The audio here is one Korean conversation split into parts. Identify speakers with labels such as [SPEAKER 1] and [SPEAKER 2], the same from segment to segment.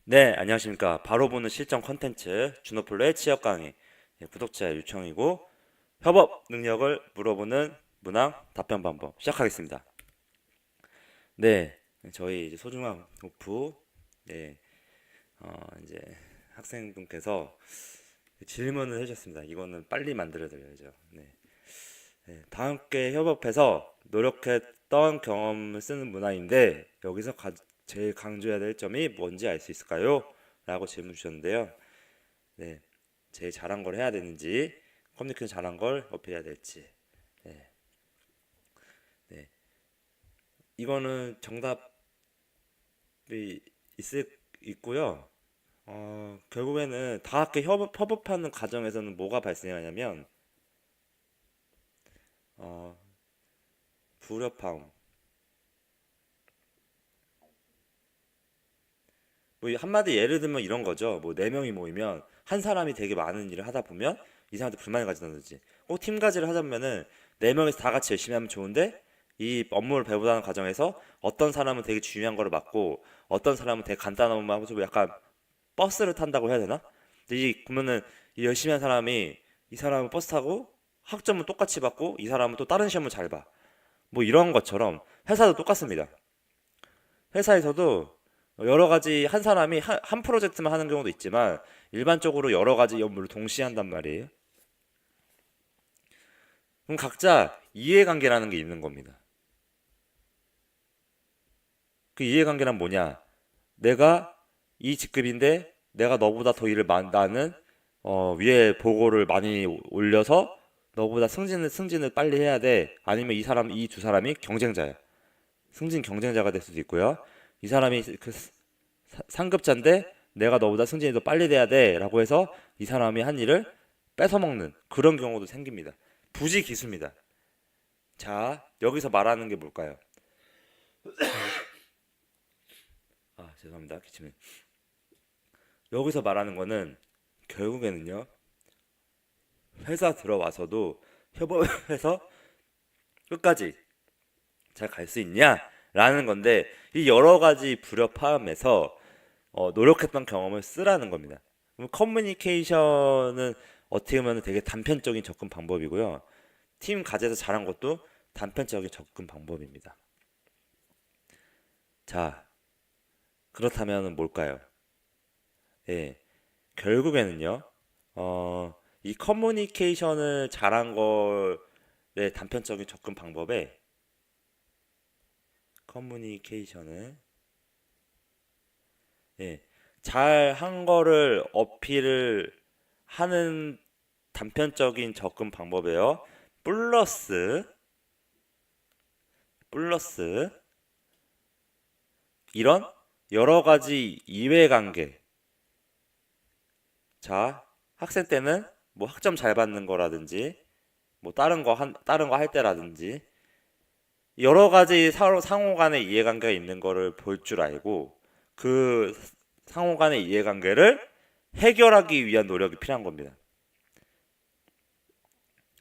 [SPEAKER 1] 네, 안녕하십니까. 바로 보는 실전 컨텐츠 준호플로의 취업 강의 구독자 요청이고 협업 능력을 물어보는 문항 답변 방법 시작하겠습니다. 네, 저희 이제 소중한 오프 네, 이제 학생분께서 질문을 해주셨습니다. 이거는 빨리 만들어 드려야죠. 네. 네, 다 함께 협업해서 노력했던 경험을 쓰는 문화인데 여기서 제일 강조해야 될 점이 뭔지 알 수 있을까요? 라고 질문 주셨는데요. 네, 제일 잘한 걸 해야 되는지 커뮤니케이션 잘한 걸 어필해야 될지. 네, 네. 이거는 정답이 있고요. 결국에는 다 함께 협업하는 과정에서는 뭐가 발생하냐면 어, 불협화음. 뭐 한마디 예를 들면 이런 거죠. 뭐 네 명이 모이면 한 사람이 되게 많은 일을 하다 보면 이 사람한테 불만을 가진다든지 꼭 팀가지를 하다 보면은 네 명이서 다 같이 열심히 하면 좋은데 이 업무를 배분하는 과정에서 어떤 사람은 되게 중요한 거를 맡고 어떤 사람은 되게 간단한 것만 하고 좀 약간 버스를 탄다고 해야 되나? 근데 이 보면은 이 열심히 한 사람이 이 사람은 버스 타고 학점은 똑같이 받고 이 사람은 또 다른 시험을 잘 봐. 뭐 이런 것처럼 회사도 똑같습니다. 회사에서도 여러 가지 한 사람이 한 프로젝트만 하는 경우도 있지만 일반적으로 여러 가지 업무를 동시에 한단 말이에요. 그럼 각자 이해관계라는 게 있는 겁니다. 그 이해관계란 뭐냐? 내가 이 직급인데 내가 너보다 더 나는 위에 보고를 많이 올려서 너보다 승진을 빨리 해야 돼. 아니면 이 두 사람이 경쟁자야. 승진 경쟁자가 될 수도 있고요. 이 사람이 그 상급자인데 내가 너보다 승진이 더 빨리 돼야 돼라고 해서 이 사람이 한 일을 뺏어먹는 그런 경우도 생깁니다. 부지기수입니다. 자, 여기서 말하는 게 뭘까요? 죄송합니다. 기침을. 여기서 말하는 거는 결국에는요. 회사 들어와서도 협업해서 끝까지 잘 갈 수 있냐? 라는 건데 이 여러 가지 불협화음에서 노력했던 경험을 쓰라는 겁니다. 그럼 커뮤니케이션은 어떻게 보면 되게 단편적인 접근 방법이고요. 팀 과제에서 잘한 것도 단편적인 접근 방법입니다. 자, 그렇다면 뭘까요? 예, 결국에는요, 이 커뮤니케이션을 잘한 거의 단편적인 접근 방법에 커뮤니케이션을 예, 잘한 거를 어필을 하는 단편적인 접근 방법이에요. 플러스 플러스 이런 여러 가지 이해관계. 자, 학생 때는 뭐 학점 잘 받는 거라든지 뭐 다른 거 할 때라든지 여러 가지 서로 상호 간의 이해관계가 있는 거를 볼 줄 알고 그 상호 간의 이해관계를 해결하기 위한 노력이 필요한 겁니다.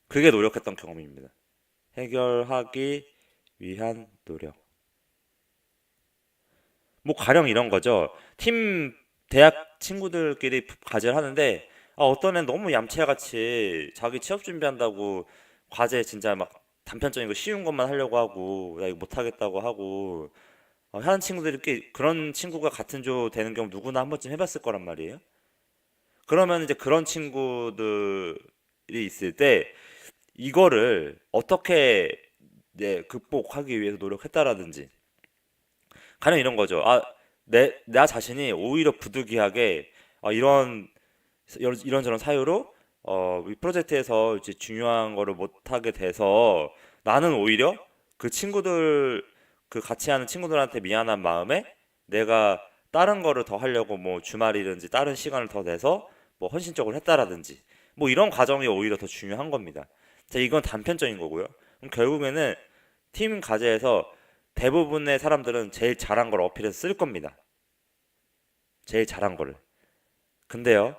[SPEAKER 1] 그게 노력했던 경험입니다. 해결하기 위한 노력. 뭐 가령 이런 거죠. 대학 친구들끼리 과제를 하는데 어떤 애는 너무 얌체같이 자기 취업 준비한다고 과제 진짜 막 단편적인 거 쉬운 것만 하려고 하고 나 이거 못하겠다고 하고 하는 친구들이 그런 친구가 같은 조 되는 경우 누구나 한 번쯤 해봤을 거란 말이에요. 그러면 이제 그런 친구들이 있을 때 이거를 어떻게 극복하기 위해서 노력했다라든지 가령 이런 거죠. 나 자신이 오히려 부득이하게 이런저런 사유로 이 프로젝트에서 이제 중요한 거를 못하게 돼서 나는 오히려 그 친구들 그 같이 하는 친구들한테 미안한 마음에 내가 다른 거를 더 하려고 뭐 주말이든지 다른 시간을 더 내서 뭐 헌신적으로 했다라든지 뭐 이런 과정이 오히려 더 중요한 겁니다. 자, 이건 단편적인 거고요. 그럼 결국에는 팀 과제에서 대부분의 사람들은 제일 잘한 걸 어필해서 쓸 겁니다. 제일 잘한 거를. 근데요,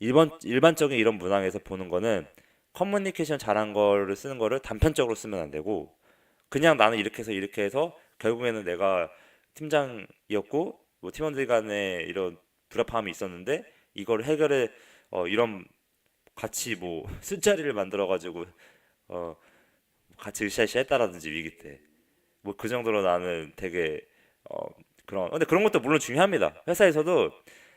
[SPEAKER 1] 일반적인 이런 문항에서 보는 거는 커뮤니케이션 잘한 거를 쓰는 거를 단편적으로 쓰면 안 되고, 그냥 나는 이렇게 해서 결국에는 내가 팀장이었고, 뭐 팀원들 간에 이런 불협화음이 있었는데 이걸 해결해 이런 같이 뭐 술자리를 만들어 가지고 어 같이 으쌰으쌰 했다라든지 위기 때 뭐 그 정도로 나는 되게 어 그런 근데 그런 것도 물론 중요합니다. 회사에서도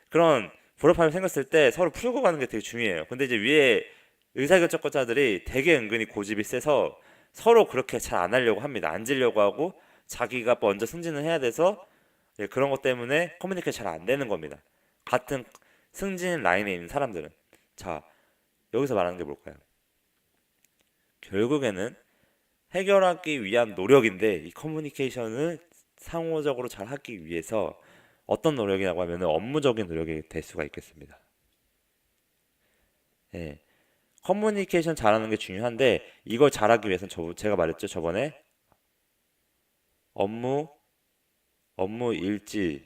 [SPEAKER 1] 그런 불협화음이 생겼을 때 서로 풀고 가는 게 되게 중요해요. 근데 이제 위에 의사결정권자들이 되게 은근히 고집이 세서 서로 그렇게 잘 안 하려고 합니다. 앉으려고 하고 자기가 먼저 승진을 해야 돼서 그런 것 때문에 커뮤니케이션 잘 안 되는 겁니다. 같은 승진 라인에 있는 사람들은. 자, 여기서 말하는 게 뭘까요? 결국에는 해결하기 위한 노력인데 이 커뮤니케이션을 상호적으로 잘 하기 위해서 어떤 노력이라고 하면 업무적인 노력이 될 수가 있겠습니다. 예. 커뮤니케이션 잘하는 게 중요한데 이걸 잘하기 위해서는 제가 말했죠 저번에 업무, 업무 일지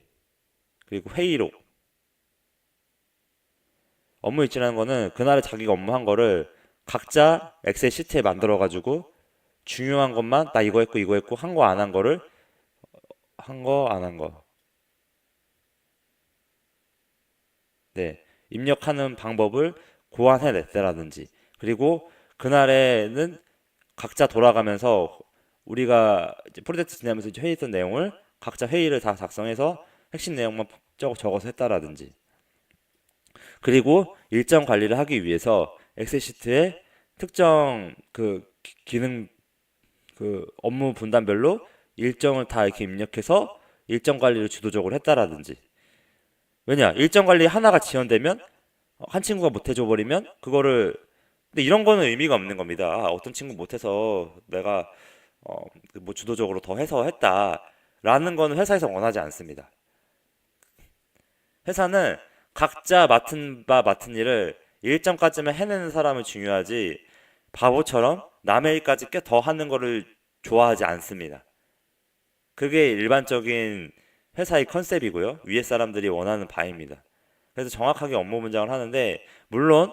[SPEAKER 1] 그리고 회의록. 업무 일지라는 거는 그날에 자기가 업무한 거를 각자 엑셀 시트에 만들어 가지고 중요한 것만 나 이거 했고 한 거 안 한 거를 한 거 안 한 거. 네. 입력하는 방법을 고안해 냈다라든지 그리고 그날에는 각자 돌아가면서 우리가 이제 프로젝트 진행하면서 이제 회의했던 내용을 각자 회의를 다 작성해서 핵심 내용만 적어서 했다라든지 그리고 일정 관리를 하기 위해서 엑셀 시트에 특정 그 기능 그 업무 분담별로 일정을 다 이렇게 입력해서 일정 관리를 주도적으로 했다라든지 왜냐 일정 관리 하나가 지연되면 한 친구가 못 해줘 버리면 그거를 근데 이런 거는 의미가 없는 겁니다. 어떤 친구 못해서 내가 뭐 주도적으로 더 해서 했다라는 거는 회사에서 원하지 않습니다. 회사는 각자 맡은 일을 일정까지만 해내는 사람을 중요하지 바보처럼 남의 일까지 꽤 더 하는 거를 좋아하지 않습니다. 그게 일반적인 회사의 컨셉이고요. 위에 사람들이 원하는 바입니다. 그래서 정확하게 업무 분장을 하는데 물론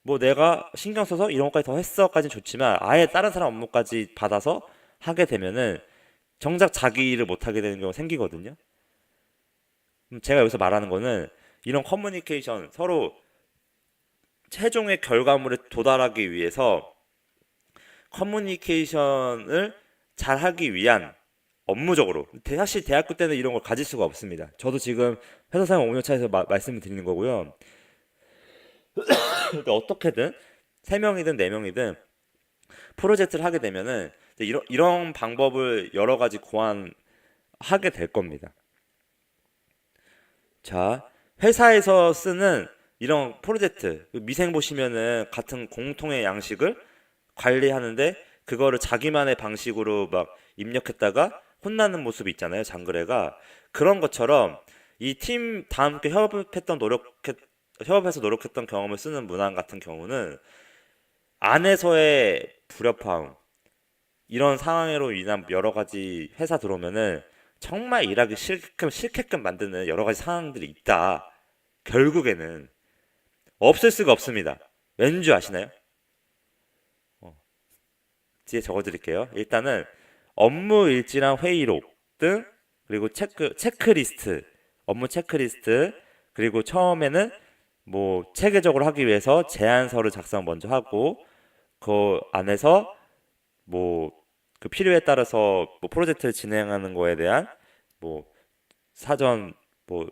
[SPEAKER 1] 뭐 내가 신경 써서 이런 것까지 더 했어까지는 좋지만 아예 다른 사람 업무까지 받아서 하게 되면은 정작 자기 일을 못 하게 되는 경우가 생기거든요. 제가 여기서 말하는 거는 이런 커뮤니케이션 서로 최종의 결과물에 도달하기 위해서 커뮤니케이션을 잘 하기 위한 업무적으로 사실 대학교 때는 이런 걸 가질 수가 없습니다. 저도 지금 회사 생활 5년 차에서 말씀을 드리는 거고요. 그러니까 어떻게든 3명이든 4명이든 프로젝트를 하게 되면은 이런 방법을 여러 가지 고안하게 될 겁니다. 자, 회사에서 쓰는 이런 프로젝트, 미생 보시면은 같은 공통의 양식을 관리하는데 그거를 자기만의 방식으로 막 입력했다가 혼나는 모습이 있잖아요, 장그래가. 그런 것처럼 이 팀 다 함께 협업해서 노력했던 경험을 쓰는 문항 같은 경우는 안에서의 불협화음, 이런 상황으로 인한 여러 가지 회사 들어오면은 정말 일하기 싫게끔 만드는 여러 가지 상황들이 있다. 결국에는 없을 수가 없습니다. 왠지 아시나요? 어, 뒤에 적어드릴게요. 일단은 업무 일지랑 회의록 등 그리고 체크리스트, 업무 체크리스트 그리고 처음에는 뭐 체계적으로 하기 위해서 제안서를 작성 먼저 하고 그 안에서 뭐 그 필요에 따라서 뭐 프로젝트를 진행하는 거에 대한 뭐 사전 뭐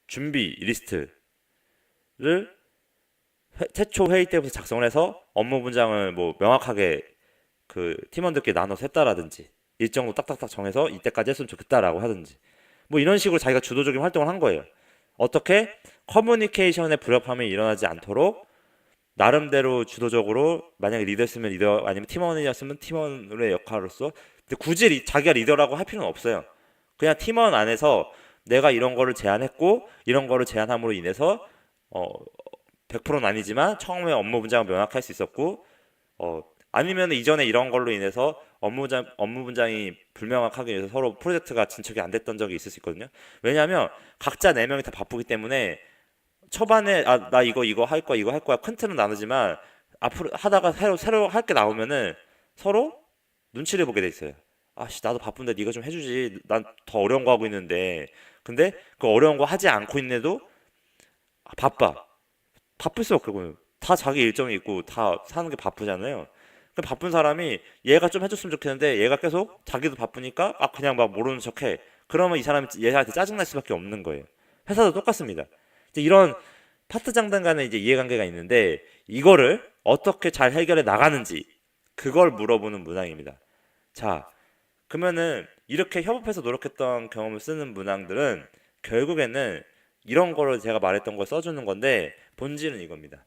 [SPEAKER 1] 준비 리스트를 최초 회의 때부터 작성을 해서 업무 분장을 뭐 명확하게 그 팀원들끼리 나눠서 했다라든지 일정도 딱딱딱 정해서 이때까지 했으면 좋겠다라고 하든지 뭐 이런 식으로 자기가 주도적인 활동을 한 거예요. 어떻게 커뮤니케이션의 불협화음이 일어나지 않도록 나름대로 주도적으로 만약에 리더였으면 리더 아니면 팀원이었으면 팀원의 역할로서 근데 굳이 자기가 리더라고 할 필요는 없어요. 그냥 팀원 안에서 내가 이런 거를 제안했고 이런 거를 제안함으로 인해서 어 100%는 아니지만 처음에 업무 분장을 명확할 수 있었고 어 아니면 이전에 이런 걸로 인해서 업무 분장이 불명확하게 해서 서로 프로젝트가 진척이 안 됐던 적이 있을 수 있거든요. 왜냐하면 각자 4명이 다 바쁘기 때문에 초반에 나 이거 할 거야 이거 할 거야 큰 틀은 나누지만 앞으로 하다가 새로 할 게 나오면은 서로 눈치를 보게 돼 있어요. 아씨 나도 바쁜데 네가 좀 해주지 난 더 어려운 거 하고 있는데 근데 그 어려운 거 하지 않고 있는데도 바빠. 바쁠 수 없고 다 자기 일정이 있고 다 사는 게 바쁘잖아요. 그 바쁜 사람이 얘가 좀 해줬으면 좋겠는데 얘가 계속 자기도 바쁘니까 그냥 막 모르는 척해. 그러면 이 사람이 얘한테 짜증날 수밖에 없는 거예요. 회사도 똑같습니다. 이제 이런 파트 장단 간의 이제 이해관계가 있는데 이거를 어떻게 잘 해결해 나가는지 그걸 물어보는 문항입니다. 자, 그러면은 이렇게 협업해서 노력했던 경험을 쓰는 문항들은 결국에는 이런 거를 제가 말했던 걸 써주는 건데 본질은 이겁니다.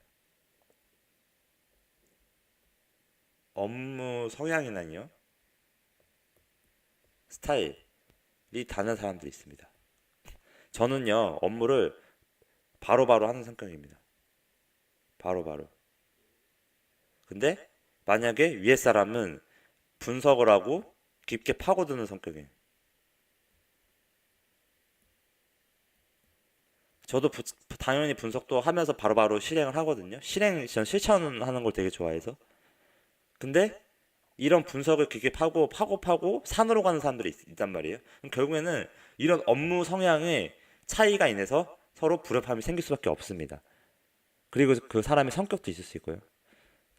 [SPEAKER 1] 업무 성향이나요 스타일이 다른 사람들이 있습니다. 저는요 업무를 바로바로 하는 성격입니다. 바로바로. 근데 만약에 위에 사람은 분석을 하고 깊게 파고드는 성격이에요. 저도 당연히 분석도 하면서 바로바로 실행을 하거든요. 전 실천하는 걸 되게 좋아해서. 근데 이런 분석을 깊게 파고 산으로 가는 사람들이 있단 말이에요. 그럼 결국에는 이런 업무 성향의 차이가 인해서 서로 불협화음이 생길 수밖에 없습니다. 그리고 그 사람의 성격도 있을 수 있고요.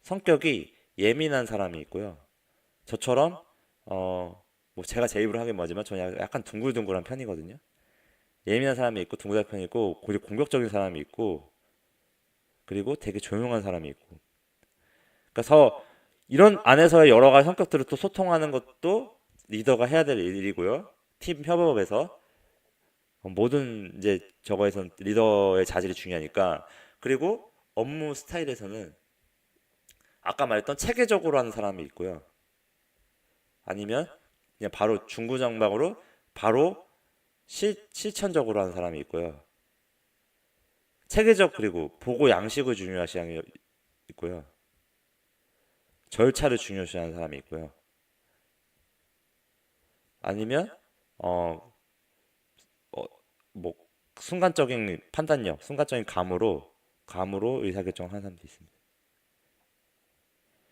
[SPEAKER 1] 성격이 예민한 사람이 있고요. 저처럼 뭐 제가 제 입으로 하긴 뭐지만 저는 약간 둥글둥글한 편이거든요. 예민한 사람이 있고 둥글한 편이 있고 그리고 공격적인 사람이 있고 그리고 되게 조용한 사람이 있고. 그래서 이런 안에서의 여러 가지 성격들을 또 소통하는 것도 리더가 해야 될 일이고요. 팀 협업에서 모든 이제 저거에선 리더의 자질이 중요하니까. 그리고 업무 스타일에서는 아까 말했던 체계적으로 하는 사람이 있고요. 아니면 그냥 바로 중구난방으로 바로 실천적으로 하는 사람이 있고요. 체계적 그리고 보고 양식을 중요시하는 사람이 있고요. 절차를 중요시하는 사람이 있고요. 아니면 어, 뭐 순간적인 판단력, 순간적인 감으로 의사결정을 하는 사람도 있습니다.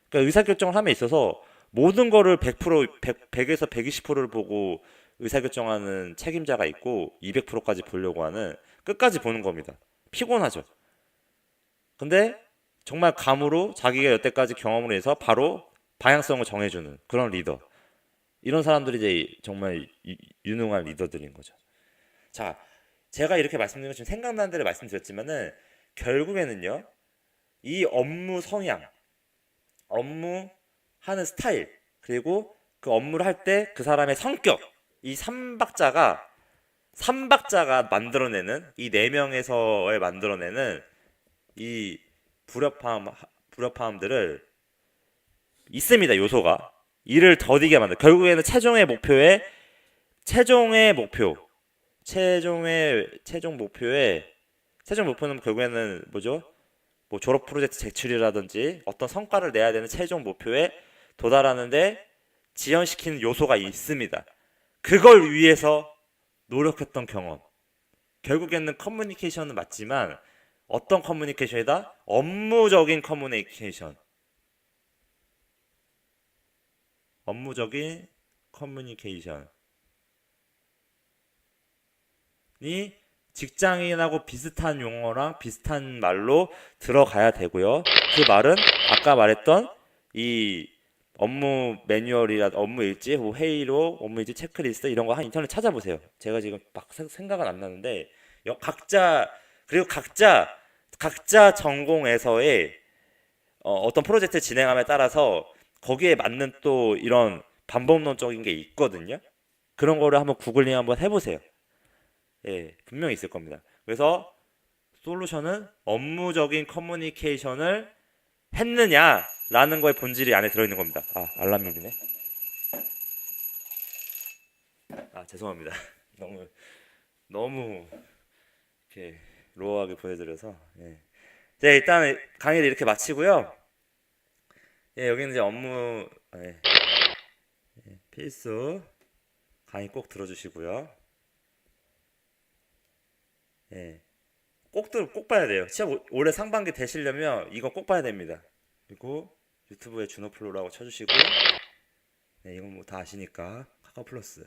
[SPEAKER 1] 그러니까 의사결정을 함에 있어서 모든 거를 100에서 120%를 보고 의사결정하는 책임자가 있고 200%까지 보려고 하는 끝까지 보는 겁니다. 피곤하죠. 근데 정말 감으로 자기가 여태까지 경험을 해서 바로 방향성을 정해주는 그런 리더. 이런 사람들이 이제 정말 유능한 리더들인 거죠. 자, 제가 이렇게 말씀드린 건 지금 생각나는 대로 말씀드렸지만은 결국에는요, 이 업무 성향, 업무 하는 스타일, 그리고 그 업무를 할 때 그 사람의 성격, 이 삼박자가 만들어내는 이 네 명에서의 만들어내는 이 불협화음들을 있습니다. 요소가 일을 더디게 만들. 결국에는 최종의 목표, 최종 목표는 결국에는 뭐죠? 뭐 졸업 프로젝트 제출이라든지 어떤 성과를 내야 되는 최종 목표에 도달하는데 지연시키는 요소가 있습니다. 그걸 위해서 노력했던 경험. 결국에는 커뮤니케이션은 맞지만 어떤 커뮤니케이션이다? 업무적인 커뮤니케이션. 업무적인 커뮤니케이션이 직장인하고 비슷한 용어랑 비슷한 말로 들어가야 되고요. 그 말은 아까 말했던 이 업무 매뉴얼이라 업무 일지, 뭐 회의록, 업무 일지 체크리스트 이런 거 한 인터넷 찾아보세요. 제가 지금 막 생각은 안 나는데 그리고 각자 전공에서의 어떤 프로젝트 진행함에 따라서 거기에 맞는 또 이런 반복론적인 게 있거든요. 그런 거를 한번 구글링 한번 해보세요. 예, 분명히 있을 겁니다. 그래서 솔루션은 업무적인 커뮤니케이션을 했느냐라는 거의 본질이 안에 들어있는 겁니다. 알람이 울리네. 죄송합니다. 너무 이렇게 로어하게 보여드려서. 예. 네, 일단 강의를 이렇게 마치고요. 예, 여기는 이제 업무 필수 강의 꼭 들어주시고요. 예, 꼭 봐야 돼요. 시험 올해 상반기 되시려면 이거 꼭 봐야 됩니다. 그리고 유튜브에 준호플로라고 쳐주시고, 네, 이건 뭐 다 아시니까 카카오 플러스.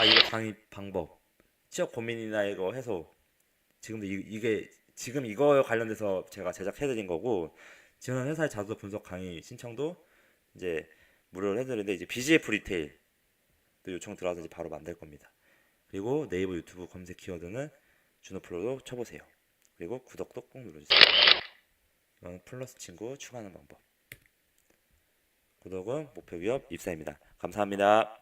[SPEAKER 1] 이거 강의 방법. 취업 고민이나 이거 해서 지금도 이게 지금 이거 관련돼서 제가 제작해드린 거고, 지원 회사의 자소 분석 강의 신청도 이제 무료로 해드리는데, 이제 BGF 리테일 또 요청 들어와서 이제 바로 만들 겁니다. 그리고 네이버 유튜브 검색 키워드는 준호플로도 쳐보세요. 그리고 구독도 꼭 눌러주세요. 이건 플러스 친구 추가하는 방법. 구독은 목표 위협 입사입니다. 감사합니다.